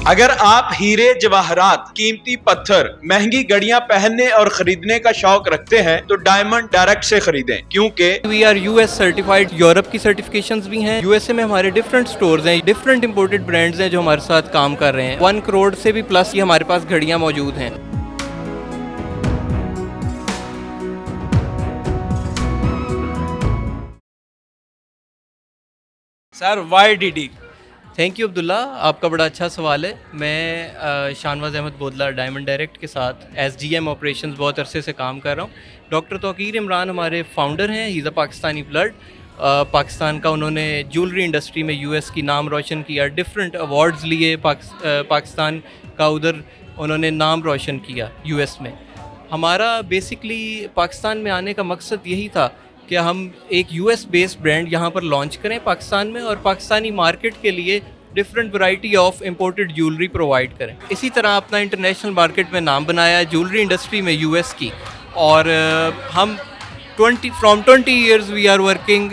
अगर आप हीरे जवाहरात, कीमती पत्थर, महंगी घड़ियां पहनने और खरीदने का शौक रखते हैं तो डायमंड डायरेक्ट से खरीदें, क्योंकि we are US certified. Europe की सर्टिफिकेशंस भी हैं। यूएसए में हमारे डिफरेंट स्टोर्स हैं, डिफरेंट इंपोर्टेड ब्रांड्स हैं जो हमारे साथ काम कर रहे हैं। 1 करोड़ से भी प्लस ये हमारे पास घड़ियां मौजूद हैं। Sir Y D D. Thank you Abdulla, आपका बड़ा अच्छा सवाल है। मैं शाहनवाज अहमद बोदला डायमंड डायरेक्ट के साथ एसडीएम ऑपरेशंस बहुत अरसे से काम कर रहा हूँ। डॉक्टर तौकीर इमरान हमारे फाउंडर हैं। He is a Pakistani blood. Pakistan का उन्होंने ज्वेलरी इंडस्ट्री में यूएस की नाम रोशन किया, डिफरेंट अवार्ड्स लिए। पाकिस्तान का उधर उन्होंने नाम रोशन किया यूएस में। हमारा बेसिकली पाकिस्तान में आने का मकसद यही था कि हम एक यूएस बेस्ड ब्रांड यहाँ पर लॉन्च करें पाकिस्तान में, और पाकिस्तानी मार्केट के लिए different variety of imported jewellery provide करें। इसी तरह अपना इंटरनेशनल मार्केट में नाम बनाया ज्वेलरी इंडस्ट्री में यूएस की। और हम 20 years we are working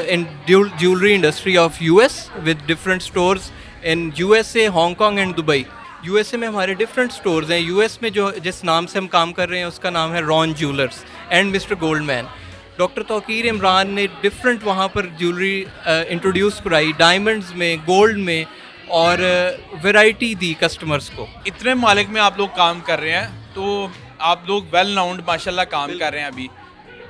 in jewelry industry of US with different stores in USA, Hong Kong and Dubai। USA में हमारे डिफरेंट स्टोर्स हैं। यूएस में जो जिस नाम से हम काम कर रहे हैं उसका नाम है Ron jewellers and mister Goldman. Doctor Tauqeer Imran ने डिफरेंट वहाँ पर ज्वेलरी इंट्रोड्यूस कराई, डायमंड्स में, गोल्ड में, और वैरायटी दी कस्टमर्स को। इतने मालिक में आप लोग काम कर रहे हैं, तो आप लोग वेल नाउंड माशाल्लाह काम कर रहे हैं अभी,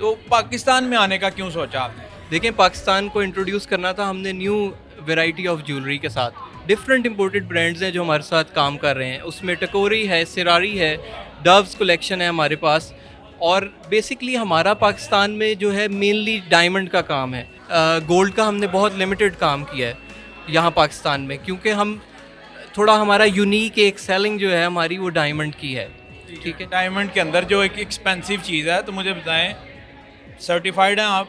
तो पाकिस्तान में आने का क्यों सोचा आपने? देखें, पाकिस्तान को इंट्रोड्यूस करना था हमने न्यू वैरायटी ऑफ ज्वेलरी के साथ। डिफरेंट इंपोर्टेड ब्रांड्स हैं जो हमारे साथ काम कर रहे हैं। उसमें टकोरी है, सिरारी है, डव्स कलेक्शन है हमारे पास। और बेसिकली हमारा पाकिस्तान में जो है मेनली डायमंड का काम है। गोल्ड का हमने बहुत लिमिटेड काम किया है यहाँ पाकिस्तान में, क्योंकि हम थोड़ा हमारा यूनिक एक सेलिंग जो है हमारी वो डायमंड की है। ठीक है, डायमंड के अंदर जो एक एक्सपेंसिव चीज़ है, तो मुझे बताएं सर्टिफाइड हैं आप?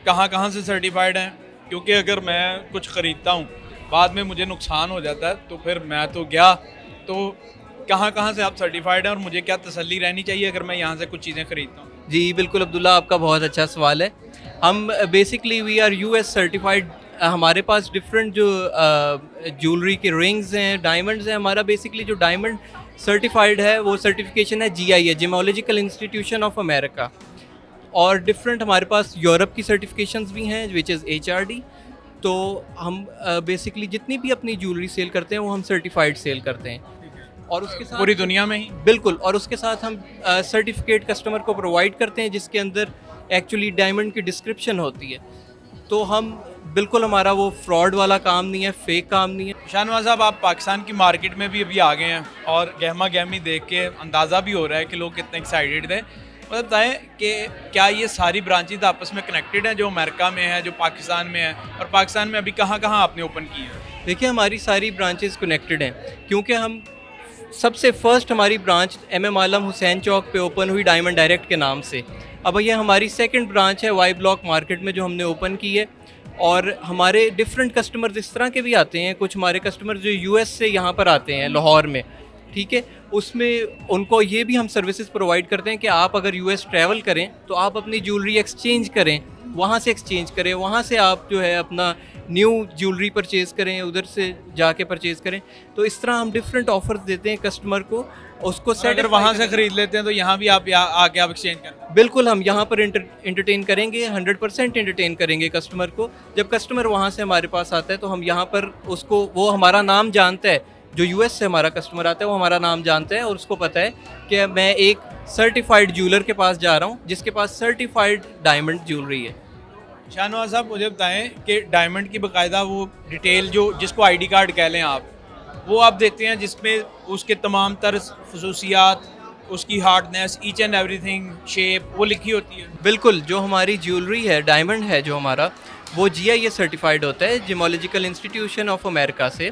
कहाँ से सर्टिफाइड हैं? क्योंकि अगर मैं कुछ ख़रीदता हूँ बाद में मुझे नुकसान हो जाता है, तो फिर मैं तो गया, तो कहाँ से आप सर्टिफाइड हैं और मुझे क्या तसल्ली रहनी चाहिए अगर मैं यहाँ से कुछ चीज़ें खरीदता हूँ? जी बिल्कुल अब्दुल्ला, आपका बहुत अच्छा सवाल है। हम basically we are US certified. हमारे पास डिफरेंट जो ज्वेलरी के रिंग्स हैं, डायमंड्स हैं। हमारा बेसिकली जो डायमंड सर्टिफाइड है वो सर्टिफिकेशन है GIA, geological institution of America. और डिफरेंट हमारे पास यूरोप की सर्टिफिकेशंस भी हैं विच इज़ HRD। तो हम बेसिकली जितनी भी अपनी ज्वेलरी सेल करते हैं वो हम सर्टिफाइड सेल करते हैं। और उसके साथ पूरी दुनिया में ही? बिल्कुल। और उसके साथ हम सर्टिफिकेट कस्टमर को प्रोवाइड करते हैं जिसके अंदर एक्चुअली डायमंड की डिस्क्रिप्शन होती है। तो हम बिल्कुल, हमारा वो फ्रॉड वाला काम नहीं है, फेक काम नहीं है। शाहनवाज साहब, आप पाकिस्तान की मार्केट में भी अभी आ गए हैं और गहमा गहमी देख के अंदाज़ा भी हो रहा है कि लोग कितने एक्साइटेड थे। मतलब बताएं कि क्या ये सारी ब्रांचेज आपस में कनेक्टेड हैं, जो अमेरिका में है, जो पाकिस्तान में है, और पाकिस्तान में अभी कहाँ आपने ओपन की है? देखिए, हमारी सारी ब्रांचेस कनेक्टेड हैं, क्योंकि हम सबसे फर्स्ट हमारी ब्रांच MM आलम हुसैन चौक पे ओपन हुई डायमंड डायरेक्ट के नाम से। अब ये हमारी सेकंड ब्रांच है वाई ब्लॉक मार्केट में जो हमने ओपन की है। और हमारे डिफरेंट कस्टमर्स इस तरह के भी आते हैं। कुछ हमारे कस्टमर जो US से यहाँ पर आते हैं लाहौर में, ठीक है, उसमें उनको ये भी हम सर्विसेज प्रोवाइड करते हैं कि आप अगर US ट्रैवल करें तो आप अपनी ज्वेलरी एक्सचेंज करें, वहाँ से एक्सचेंज करें, वहाँ से आप जो है अपना न्यू ज्वेलरी परचेज़ करें, उधर से जाके परचेज़ करें। तो इस तरह हम डिफरेंट ऑफर्स देते हैं कस्टमर को, उसको अगर वहाँ से ख़रीद लेते हैं तो यहाँ भी आप आके आप एक्सचेंज करें? बिल्कुल, हम यहाँ पर एंटरटेन करेंगे, 100% एंटरटेन करेंगे कस्टमर को। जब कस्टमर वहाँ से हमारे पास आता है तो हम यहाँ पर उसको, वो हमारा नाम जानता है, जो US से हमारा कस्टमर आता है वो हमारा नाम जानता है और उसको पता है कि मैं एक सर्टिफाइड ज्वेलर के पास जा रहा हूँ जिसके पास सर्टिफाइड डायमंड ज्वेलरी है। शाहनवाज साहब, मुझे बताएं कि डायमंड की बाकायदा वो डिटेल जो जिसको ID कार्ड कह लें आप, वो आप देते हैं जिसमें उसके तमाम तर खसूसियात, उसकी hardness, each and everything, shape, वो लिखी होती है? बिल्कुल, जो हमारी ज्वेलरी है, डायमंड है जो हमारा, वो GIA सर्टिफाइड होता है जियोलॉजिकल इंस्टीट्यूशन ऑफ अमेरिका से।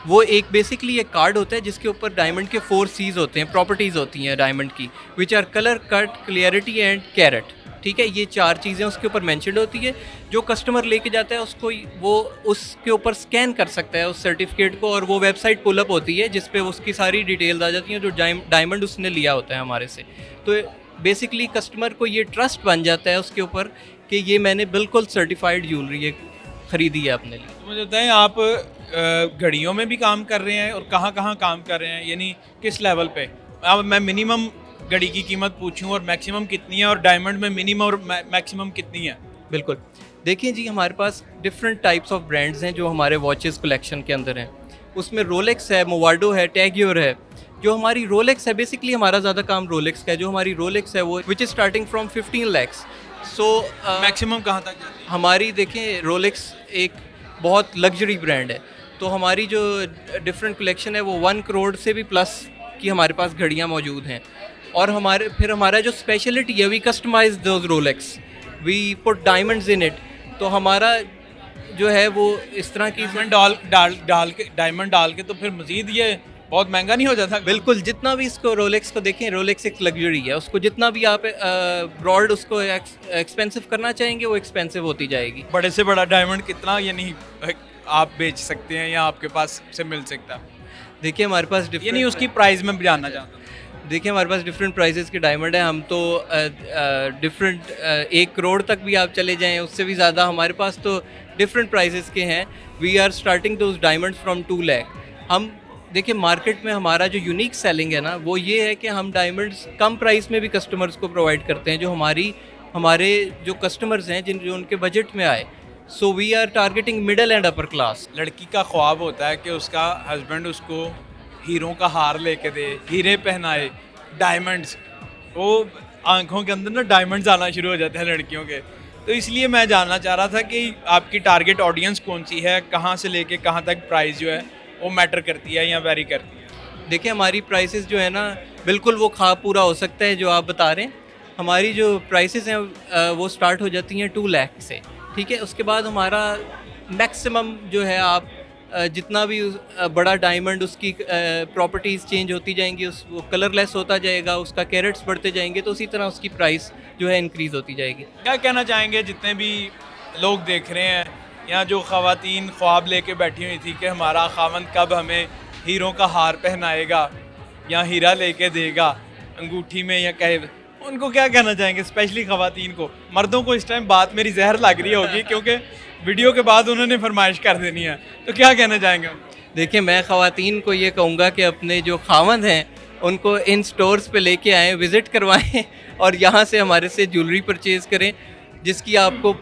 वो एक बेसिकली एक कार्ड होता है जिसके ऊपर डायमंड के 4 C's होते हैं, प्रॉपर्टीज़ होती हैं डायमंड की, which are colour, cut, clarity and carat. ठीक है, ये 4 चीज़ें उसके ऊपर मेंशन्ड होती है। जो कस्टमर लेके जाता है उसको वो उसके ऊपर स्कैन कर सकता है उस सर्टिफिकेट को, और वो वेबसाइट पुल अप होती है जिस पे उसकी सारी डिटेल्स आ जाती हैं जो डायमंड उसने लिया होता है हमारे से। तो बेसिकली कस्टमर को ये ट्रस्ट बन जाता है उसके ऊपर कि ये मैंने बिल्कुल सर्टिफाइड ज्वेलरी ख़रीदी है अपने लिए। तो मुझे बताएं, आप घड़ियों में भी काम कर रहे हैं और कहाँ कहाँ काम कर रहे हैं, यानी किस लेवल पे? अब मैं मिनिमम घड़ी की कीमत पूछूं और मैक्सिमम कितनी है, और डायमंड में मिनिमम और मैक्सिमम कितनी है? बिल्कुल। देखिए जी, हमारे पास डिफरेंट टाइप्स ऑफ ब्रांड्स हैं जो हमारे वॉचेस कलेक्शन के अंदर हैं। उसमें रोलेक्स है, मोवाडो है, टैग हeuer है। जो हमारी रोलेक्स है, बेसिकली हमारा ज़्यादा काम रोलेक्स का है। जो हमारी रोलेक्स है वो which is starting from 15 lakhs। So maximum कहाँ तक जाती है? हमारी देखें, रोलेक्स एक बहुत लग्जरी ब्रांड है, तो हमारी जो डिफरेंट कलेक्शन है वो 1 करोड़ से भी प्लस की हमारे पास घड़ियाँ मौजूद हैं। और हमारा जो स्पेशलिटी है, we customise those Rolex, we put diamonds in it. तो हमारा जो है वो इस तरह की डायमंड डाल के तो फिर मजीद ये बहुत महंगा नहीं हो जाता? बिल्कुल, जितना भी इसको रोलेक्स को देखें, रोलेक्स एक लग्जरी है, उसको जितना भी आप ब्रॉड उसको एक्सपेंसिव करना चाहेंगे वो एक्सपेंसिव होती जाएगी। बड़े से बड़ा डायमंड कितना यानी आप बेच सकते हैं या आपके पास से मिल सकता है? देखिए हमारे पास यानी उसकी प्राइस में भी जानना चाहता हूँ। देखिए हमारे पास डिफरेंट प्राइसेस के डायमंड है। हम तो डिफरेंट 1 करोड़ तक भी आप चले जाएं, उससे भी ज़्यादा हमारे पास तो डिफरेंट प्राइसेस के हैं। We are starting those diamonds from 2 lakh. हम देखिए मार्केट में हमारा जो यूनिक सेलिंग है ना, वो ये है कि हम डायमंड्स कम प्राइस में भी कस्टमर्स को प्रोवाइड करते हैं, जो हमारे जो कस्टमर्स हैं जो उनके बजट में आए। So we are targeting middle and upper class. लड़की का ख्वाब होता है कि उसका हस्बैंड उसको हीरों का हार लेके दे, हीरे पहनाए, डायमंड्स, वो आंखों के अंदर ना डायमंड्स आना शुरू हो जाते हैं लड़कियों के। तो इसलिए मैं जानना चाह रहा था कि आपकी टारगेट ऑडियंस कौन सी है, कहाँ से लेके कहाँ तक प्राइस जो है वो मैटर करती है या वेरी करती है? देखिए हमारी प्राइसेस जो है ना, बिल्कुल वो ख्वाब पूरा हो सकता है जो आप बता रहे हैं। हमारी जो प्राइसेस हैं वो स्टार्ट हो जाती हैं 2 लाख से, ठीक है। उसके बाद हमारा मैक्सिमम जो है, आप जितना भी बड़ा डायमंड, उसकी प्रॉपर्टीज़ चेंज होती जाएंगी, वो कलरलेस होता जाएगा, उसका कैरेट्स बढ़ते जाएंगे, तो उसी तरह उसकी प्राइस जो है इंक्रीज़ होती जाएगी। क्या कहना चाहेंगे जितने भी लोग देख रहे हैं, या जो ख़वातीन ख्वाब लेके बैठी हुई थी कि हमारा खावंद कब हमें हीरों का हार पहनाएगा या हीरा लेके देगा अंगूठी में या कहे, उनको क्या कहना चाहेंगे? स्पेशली ख़वातीन को। मर्दों को इस टाइम बात मेरी जहर लग रही होगी क्योंकि वीडियो के बाद उन्होंने फरमाइश कर देनी है, तो क्या कहना चाहेंगे? देखिए मैं ख़वातीन को ये कहूँगा कि अपने जो खावंद हैं उनको इन स्टोर्स पे लेके आएँ, विज़िट करवाएं और यहाँ से हमारे से ज्वेलरी परचेज़ करें, जिसकी आपको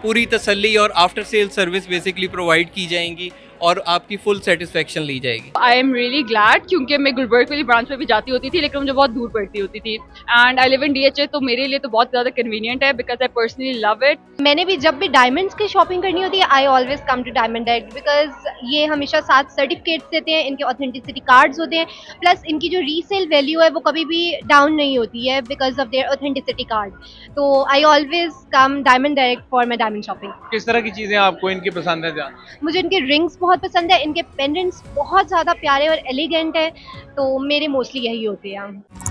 पूरी तसल्ली और after sale service basically provide की जाएंगी और आपकी फुल सेटिस्फेक्शन ली जाएगी। आई एम रियली ग्लैड, क्योंकि मैं गुलबर्ग वाली ब्रांच में भी जाती होती थी, लेकिन मुझे बहुत दूर पड़ती होती थी, and I live in DHA, तो मेरे लिए तो बहुत ज़्यादा कन्वीनियंट है because I personally love it. मैंने भी जब भी डायमंड्स की शॉपिंग करनी होती है, I always come to diamond direct, because ये हमेशा साथ सर्टिफिकेट्स देते हैं, इनके ऑथेंटिसिटी कार्ड्स होते हैं, प्लस इनकी जो रीसेल वैल्यू है वो कभी भी डाउन नहीं होती है because of their authenticity card. तो I always come diamond direct for my diamond shopping. किस तरह की चीज़ें आपको इनकी पसंद है ज़्यादा? मुझे इनके रिंग्स बहुत पसंद है, इनके पेंडेंट्स बहुत ज़्यादा प्यारे और एलिगेंट है, तो मेरे मोस्टली यही होते हैं।